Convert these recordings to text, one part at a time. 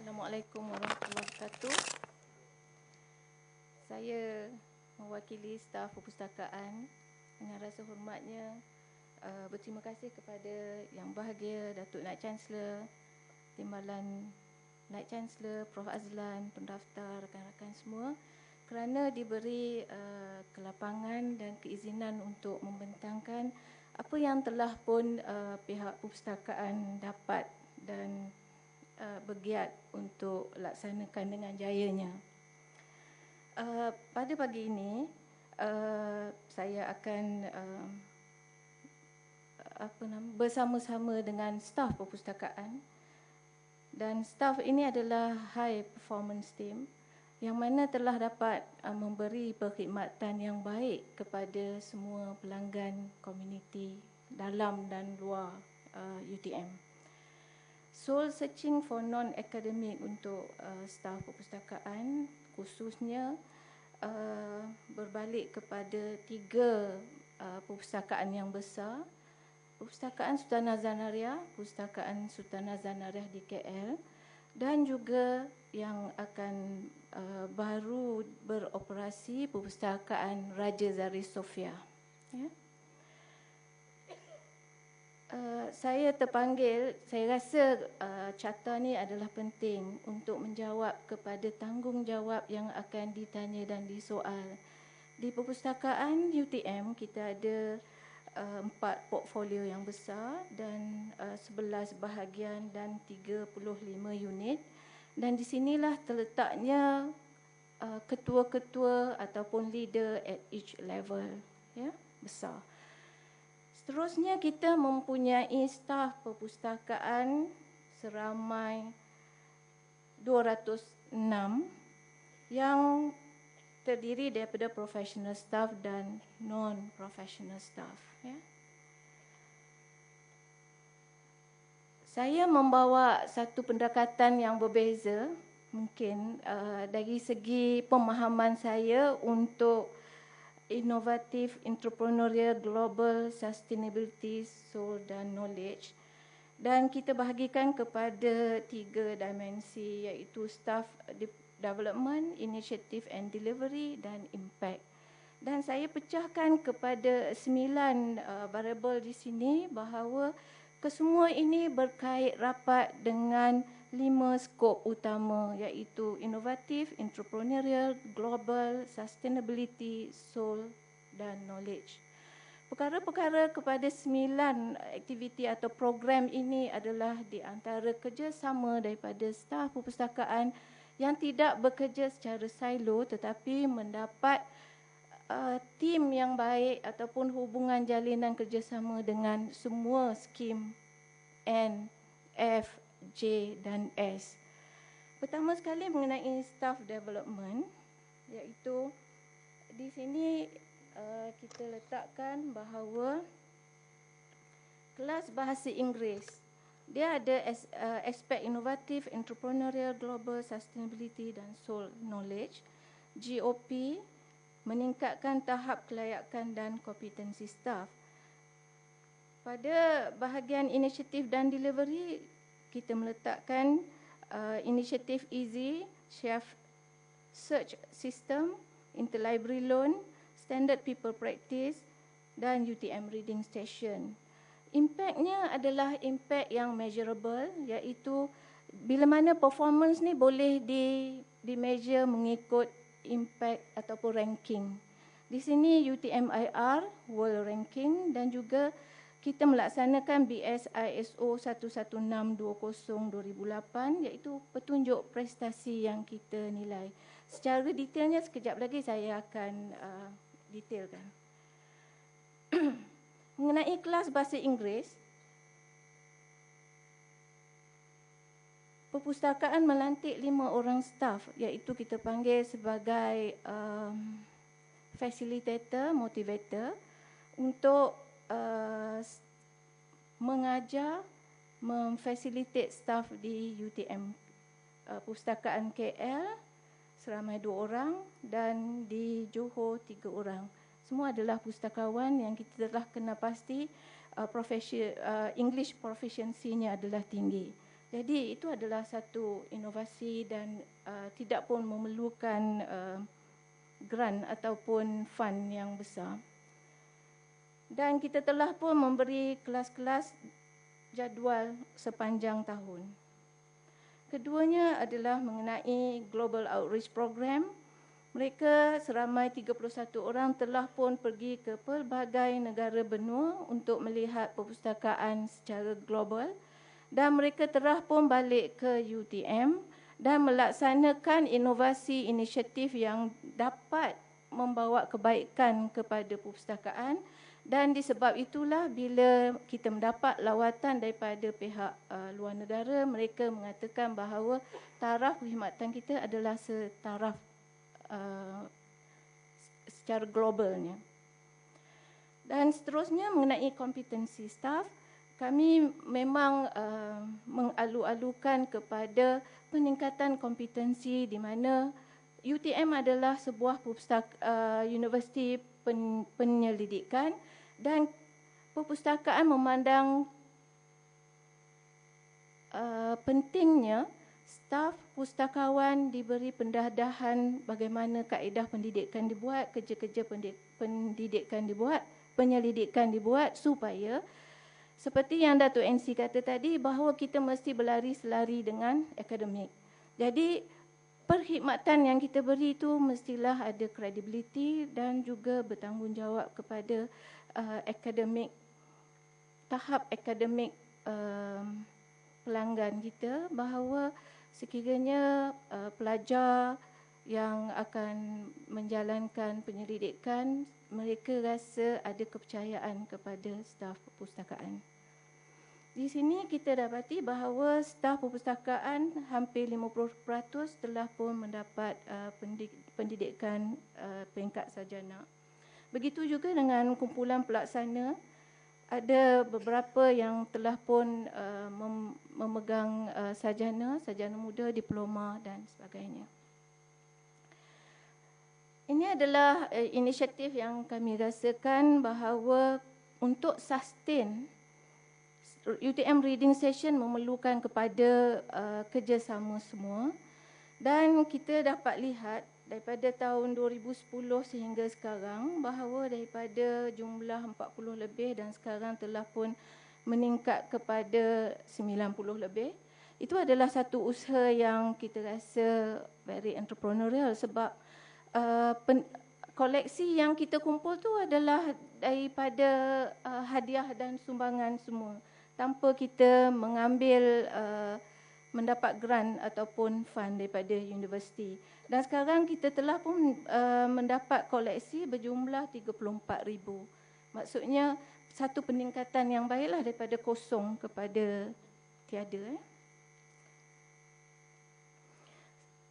Assalamualaikum warahmatullahi wabarakatuh. Saya mewakili staf perpustakaan dengan rasa hormatnya berterima kasih kepada Yang Bahagia Datuk Naib Chancellor, Timbalan Naib Chancellor, Prof Azlan, pendaftar, rakan-rakan semua kerana diberi kelapangan dan keizinan untuk membentangkan apa yang telah pun pihak perpustakaan dapat dan bergiat untuk laksanakan dengan jayanya. Pada pagi ini saya akan bersama-sama dengan staf perpustakaan, dan staf ini adalah high performance team yang mana telah dapat memberi perkhidmatan yang baik kepada semua pelanggan komuniti dalam dan luar UTM. Soul searching for non-academic untuk staf perpustakaan khususnya berbalik kepada 3 perpustakaan yang besar. Perpustakaan Sultanah Zanariah, Perpustakaan Sultanah Zanariah di KL, dan juga yang akan baru beroperasi Perpustakaan Raja Zari Sofia. Ya. Saya terpanggil, saya rasa charter ni adalah penting untuk menjawab kepada tanggungjawab yang akan ditanya dan disoal. Di perpustakaan UTM kita ada 4 portfolio yang besar dan 11 bahagian dan 35 unit, dan di sinilah terletaknya ketua-ketua ataupun leader at each level, ya, besar. Seterusnya kita mempunyai staf perpustakaan seramai 206 yang terdiri daripada professional staff dan non-professional staff. Ya. Saya membawa satu pendekatan yang berbeza mungkin dari segi pemahaman saya untuk inovatif, entrepreneurial, global, sustainability, soul dan knowledge. Dan kita bahagikan kepada 3 dimensi, iaitu staff development, initiative and delivery dan impact. Dan saya pecahkan kepada 9 variable di sini bahawa kesemua ini berkait rapat dengan 5 skop utama, iaitu inovatif, entrepreneurial, global, sustainability, soul dan knowledge. Perkara-perkara kepada 9 aktiviti atau program ini adalah di antara kerjasama daripada staf perpustakaan yang tidak bekerja secara silo tetapi mendapat tim yang baik ataupun hubungan jalinan kerjasama dengan semua skim N, F, J dan S. Pertama sekali mengenai staff development, iaitu di sini kita letakkan bahawa kelas bahasa Inggeris dia ada aspek inovatif, entrepreneurial, global, sustainability dan soul knowledge. GOP meningkatkan tahap kelayakan dan kompetensi staf. Pada bahagian inisiatif dan delivery, kita meletakkan inisiatif Easy, Chef Search System, Interlibrary Loan, Standard People Practice dan UTM Reading Station. Impactnya adalah impact yang measurable, iaitu bila mana performance ni boleh di-measure mengikut impact ataupun ranking. Di sini UTM-IR, World Ranking, dan juga kita melaksanakan BSISO 11620-2008, iaitu petunjuk prestasi yang kita nilai. Secara detailnya sekejap lagi saya akan detailkan. Mengenai kelas bahasa Inggeris, perpustakaan melantik 5 orang staf, iaitu kita panggil sebagai facilitator, motivator untuk mengajar, memfasilitate staf di UTM Perpustakaan KL seramai 2 orang dan di Johor 3 orang. Semua adalah pustakawan yang kita telah kena pasti English proficiency-nya adalah tinggi. Jadi itu adalah satu inovasi dan tidak pun memerlukan grant ataupun fund yang besar. Dan kita telah pun memberi kelas-kelas jadual sepanjang tahun. Keduanya adalah mengenai Global Outreach Program. Mereka seramai 31 orang telah pun pergi ke pelbagai negara benua untuk melihat perpustakaan secara global, dan mereka telah pun balik ke UTM dan melaksanakan inovasi inisiatif yang dapat membawa kebaikan kepada perpustakaan. Dan disebab itulah bila kita mendapat lawatan daripada pihak luar negara, mereka mengatakan bahawa taraf perkhidmatan kita adalah setaraf secara globalnya. Dan seterusnya mengenai kompetensi staf, kami memang mengalu-alukan kepada peningkatan kompetensi di mana UTM adalah sebuah universiti penyelidikan, dan perpustakaan memandang pentingnya staf pustakawan diberi pendadahan bagaimana kaedah pendidikan dibuat, kerja-kerja pendidikan dibuat, penyelidikan dibuat, supaya seperti yang Datuk NC kata tadi, bahawa kita mesti berlari-selari dengan akademik. Jadi perkhidmatan yang kita beri itu mestilah ada kredibiliti dan juga bertanggungjawab kepada akademik, tahap akademik pelanggan kita, bahawa sekiranya pelajar yang akan menjalankan penyelidikan, mereka rasa ada kepercayaan kepada staf perpustakaan. Di sini kita dapati bahawa staf perpustakaan hampir 50% telah pun mendapat pendidikan peringkat sarjana. Begitu juga dengan kumpulan pelaksana, ada beberapa yang telah pun memegang sarjana muda, diploma dan sebagainya. Ini adalah inisiatif yang kami rasakan bahawa untuk sustain UTM Reading Session memerlukan kepada kerjasama semua, dan kita dapat lihat daripada tahun 2010 sehingga sekarang bahawa daripada jumlah 40 lebih dan sekarang telah pun meningkat kepada 90 lebih. Itu adalah satu usaha yang kita rasa very entrepreneurial, sebab koleksi yang kita kumpul tu adalah daripada hadiah dan sumbangan semua, tanpa kita mengambil mendapat grant ataupun fund daripada universiti. Dan sekarang kita telah pun mendapat koleksi berjumlah 34,000. Maksudnya satu peningkatan yang baiklah daripada kosong kepada tiada.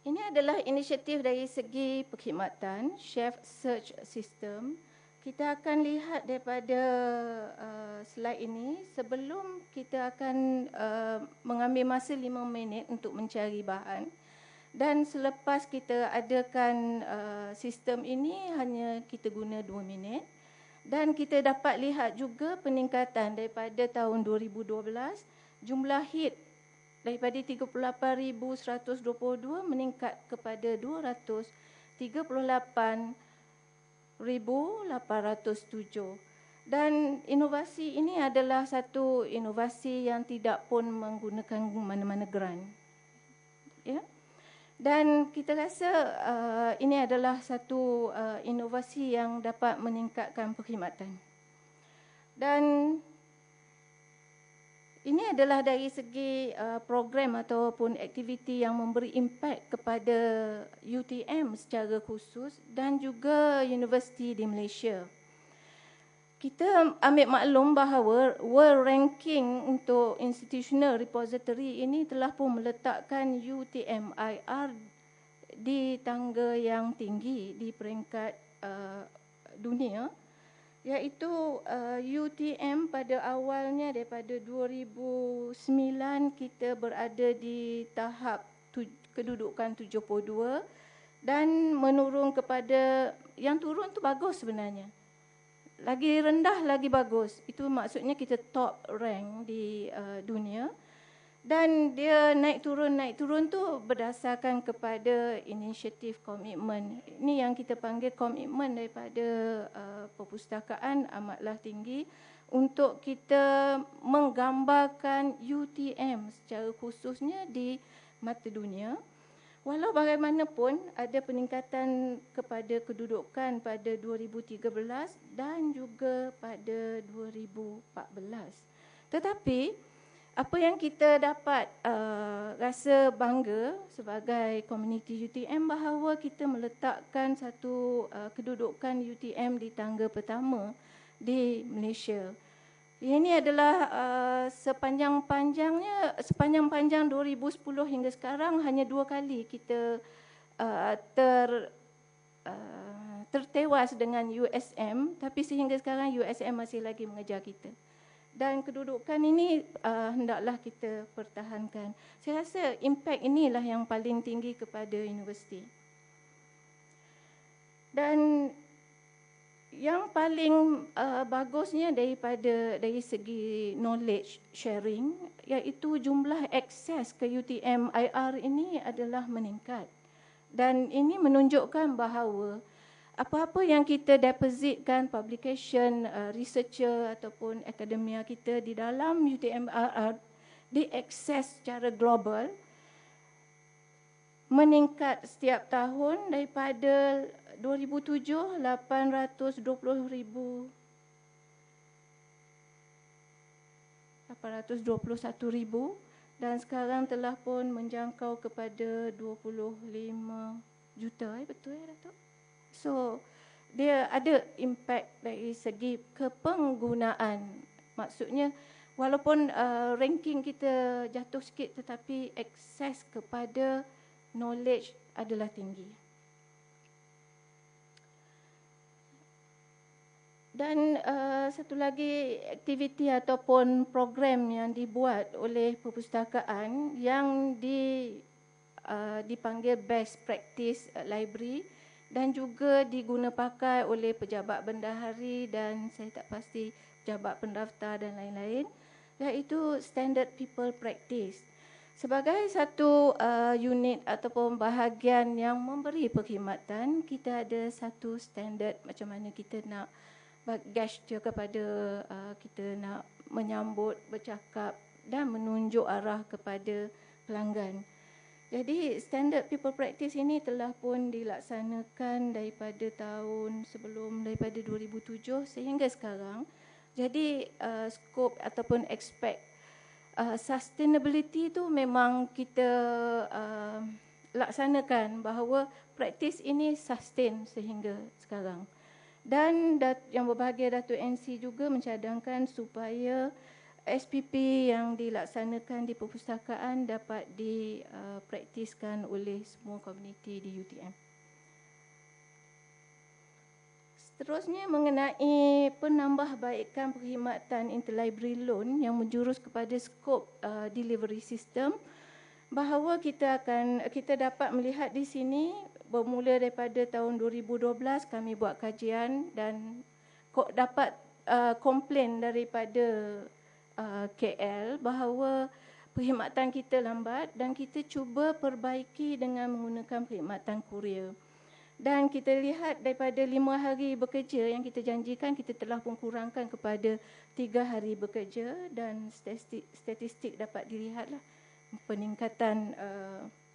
Ini adalah inisiatif dari segi perkhidmatan, Chef Search System. Kita akan lihat daripada slide ini. Sebelum kita akan mengambil masa 5 minit untuk mencari bahan, dan selepas kita adakan sistem ini hanya kita guna 2 minit. Dan kita dapat lihat juga peningkatan daripada tahun 2012, jumlah hit daripada 38,122 meningkat kepada 238,807. Dan inovasi ini adalah satu inovasi yang tidak pun menggunakan mana-mana grant. Ya. Dan kita rasa ini adalah satu inovasi yang dapat meningkatkan perkhidmatan. Dan ini adalah dari segi program ataupun aktiviti yang memberi impak kepada UTM secara khusus dan juga universiti di Malaysia. Kita ambil maklum bahawa World Ranking untuk Institutional Repository ini telah pun meletakkan UTM-IR di tangga yang tinggi di peringkat dunia, iaitu UTM pada awalnya daripada 2009 kita berada di tahap kedudukan 72 dan menurun kepada, yang turun tu bagus sebenarnya. Lagi rendah lagi bagus. Itu maksudnya kita top rank di dunia. Dan dia naik turun tu berdasarkan kepada inisiatif komitmen. Ini yang kita panggil komitmen daripada perpustakaan amatlah tinggi untuk kita menggambarkan UTM secara khususnya di mata dunia. Walau bagaimanapun ada peningkatan kepada kedudukan pada 2013 dan juga pada 2014. Tetapi apa yang kita dapat rasa bangga sebagai komuniti UTM bahawa kita meletakkan satu kedudukan UTM di tangga pertama di Malaysia. Ini adalah sepanjang 2010 hingga sekarang hanya 2 kali kita tertewas dengan USM, tapi sehingga sekarang USM masih lagi mengejar kita. Dan kedudukan ini hendaklah kita pertahankan. Saya rasa impak inilah yang paling tinggi kepada universiti. Dan yang paling bagusnya dari segi knowledge sharing, iaitu jumlah akses ke UTM IR ini adalah meningkat. Dan ini menunjukkan bahawa apa-apa yang kita depositkan, publication, researcher ataupun akademia kita di dalam UTM-IR diakses secara global, meningkat setiap tahun daripada 2007, 821,000 dan sekarang telah pun menjangkau kepada 25 juta. Betul ya, Datuk? So, dia ada impak dari segi kepenggunaan. Maksudnya, walaupun ranking kita jatuh sikit tetapi akses kepada knowledge adalah tinggi. Dan satu lagi aktiviti ataupun program yang dibuat oleh perpustakaan yang dipanggil best practice library dan juga digunapakai oleh pejabat bendahari dan saya tak pasti pejabat pendaftar dan lain-lain, iaitu standard people practice. Sebagai satu unit ataupun bahagian yang memberi perkhidmatan, kita ada satu standard macam mana kita nak gesture kepada kita nak menyambut, bercakap dan menunjuk arah kepada pelanggan. Jadi standard people practice ini telah pun dilaksanakan daripada tahun sebelum, daripada 2007 sehingga sekarang. Jadi skop ataupun aspek sustainability itu memang kita laksanakan bahawa praktis ini sustain sehingga sekarang. Dan yang berbahagia Datuk NC juga mencadangkan supaya SPP yang dilaksanakan di perpustakaan dapat dipraktiskan oleh semua komuniti di UTM. Seterusnya mengenai penambahbaikan perkhidmatan interlibrary loan yang menjurus kepada skop delivery system, bahawa kita dapat melihat di sini bermula daripada tahun 2012 kami buat kajian dan dapat komplain daripada KL bahawa perkhidmatan kita lambat dan kita cuba perbaiki dengan menggunakan perkhidmatan kurier. Dan kita lihat daripada 5 hari bekerja yang kita janjikan, kita telah pun kurangkan kepada 3 hari bekerja dan statistik dapat dilihatlah peningkatan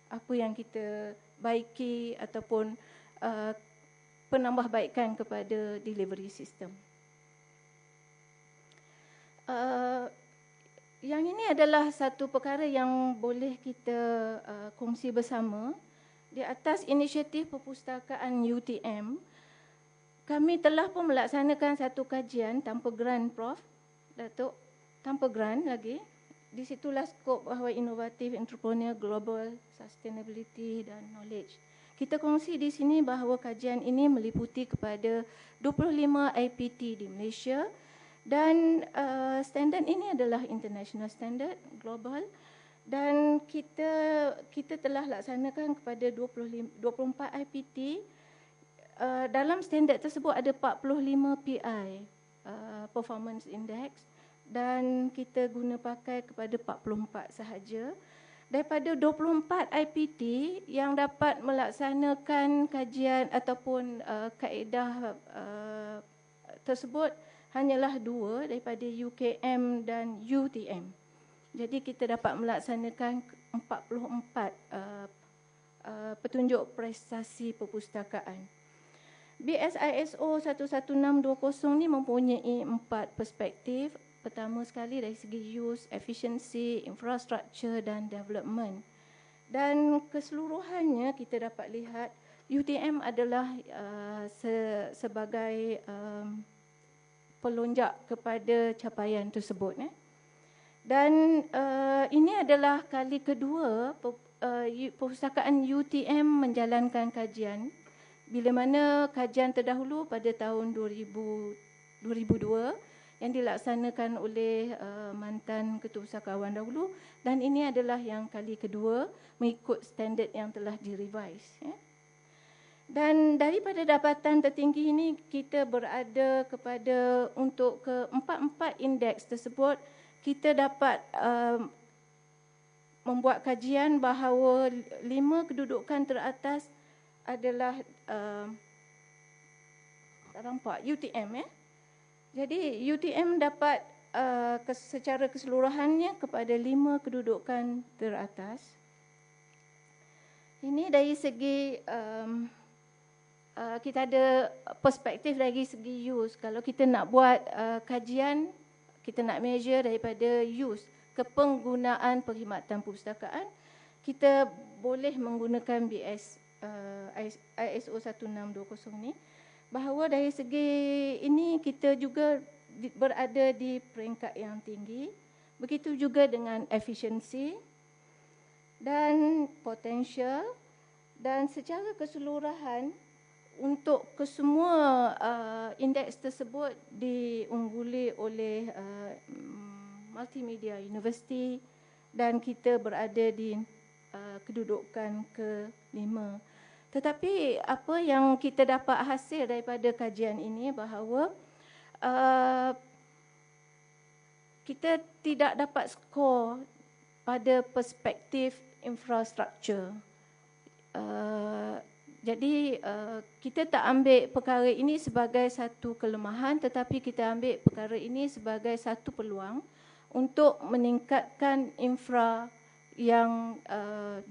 apa yang kita baiki ataupun penambahbaikan kepada delivery system. Yang ini adalah satu perkara yang boleh kita kongsi bersama. Di atas inisiatif perpustakaan UTM, kami telah pun melaksanakan satu kajian tanpa grant, Prof. Datuk, tanpa grant lagi. Di situlah skop bahawa inovatif, entrepreneur, global, sustainability dan knowledge. Kita kongsi di sini bahawa kajian ini meliputi kepada 25 IPT di Malaysia dan standard ini adalah international standard, global. Dan kita telah laksanakan kepada 24 IPT. Dalam standard tersebut ada 45 PI, Performance Index. dan kita guna pakai kepada 44 sahaja. Daripada 24 IPT yang dapat melaksanakan kajian ataupun kaedah tersebut, hanyalah 2 daripada UKM dan UTM. Jadi kita dapat melaksanakan 44 petunjuk prestasi perpustakaan. BSISO 11620 ni mempunyai 4 perspektif. Pertama sekali dari segi use, efficiency, infrastructure dan development. Dan keseluruhannya kita dapat lihat UTM adalah sebagai pelonjak kepada capaian tersebut. Dan ini adalah kali kedua perpustakaan UTM menjalankan kajian, bila mana kajian terdahulu pada tahun 2002 yang dilaksanakan oleh mantan Ketua Pustakawan dahulu, dan ini adalah yang kali kedua mengikut standard yang telah direvise. Dan daripada dapatan tertinggi ini, kita berada kepada untuk ke-4 indeks tersebut, kita dapat membuat kajian bahawa 5 kedudukan teratas adalah tak nampak UTM. Jadi UTM dapat secara keseluruhannya kepada 5 kedudukan teratas. Ini dari segi kita ada perspektif dari segi use. Kalau kita nak buat kajian, kita nak measure daripada use, kepenggunaan perkhidmatan perpustakaan, kita boleh menggunakan ISO 11620 ni. Bahawa dari segi ini kita juga berada di peringkat yang tinggi. Begitu juga dengan efisiensi dan potensial, dan secara keseluruhan untuk kesemua indeks tersebut diungguli oleh Multimedia University, dan kita berada di kedudukan ke-5. Tetapi apa yang kita dapat hasil daripada kajian ini bahawa kita tidak dapat skor pada perspektif infrastruktur. Jadi kita tak ambil perkara ini sebagai satu kelemahan, tetapi kita ambil perkara ini sebagai satu peluang untuk meningkatkan infra yang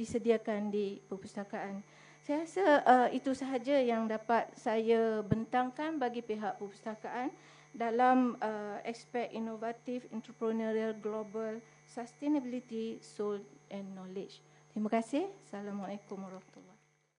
disediakan di perpustakaan. Saya rasa itu sahaja yang dapat saya bentangkan bagi pihak perpustakaan dalam aspek inovatif, entrepreneurial, global, sustainability, soul and knowledge. Terima kasih. Assalamualaikum warahmatullahi wabarakatuh.